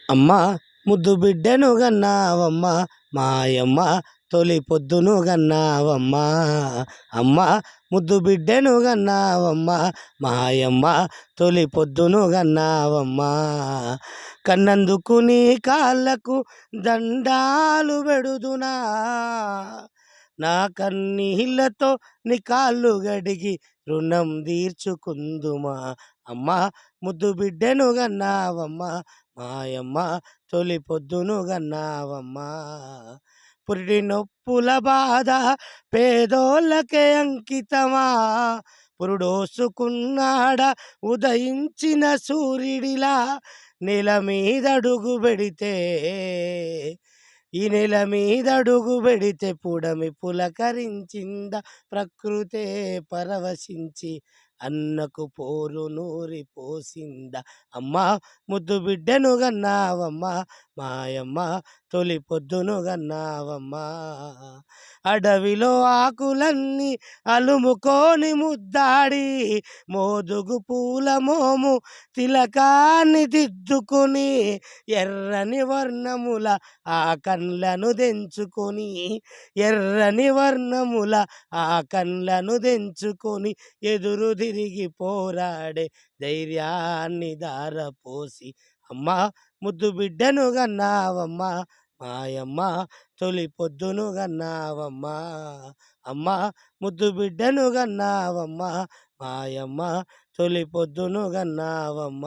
అమ్మ ముద్దు బిడ్డను గన్నావమ్మ మాయమ్మ తొలి పొద్దును గన్నావమ్మ. అమ్మ ముద్దు బిడ్డను గన్నావమ్మ మాయమ్మ తొలి పొద్దును గన్నావమ్మ. కన్నందుకు నీ కాళ్ళకు దండాలు పెడుదునా, నా కన్నీళ్ళతో నీ కాళ్ళు గడిగి రుణం తీర్చుకుందుమా. అమ్మ ముద్దు బిడ్డను గన్నావమ్మ మాయమ్మ తొలి పొద్దును గన్నావమ్మ. పురిటి నొప్పుల బాధ పేదోళ్ళకే అంకితమా, పురుడోసుకున్నాడ ఉదయించిన సూర్యుడిలా. నెల మీదడుగు పెడితే ఈ నెల మీదడుగు పెడితే పుడమి పులకరించింద, ప్రకృతే పరవశించి అన్నకు పోరు నూరి పోసింద. అమ్మ ముద్దు బిడ్డను గన్నావమ్మ మాయమ్మ తొలి పొద్దును గన్నావమ్మ. అడవిలో ఆకులన్నీ అలుముకొని ముద్దాడి, మోదుగు పూల మోము తిలకాన్ని దిద్దుకొని, ఎర్రని వర్ణముల ఆ కండ్లను దెంచుకొని, ఎర్రని వర్ణముల ఆ కండ్లను దెంచుకొని, ఎదురు తిరిగి పోరాడే ధైర్యాన్ని దారపోసి. అమ్మ ముద్దు బిడ్డను గన్నావమ్మ మాయమ్మ తొలి పొద్దును గన్నావమ్మ. అమ్మ ముద్దు బిడ్డను గన్నావమ్మ మాయమ్మ తొలి పొద్దును గన్నావమ్మ.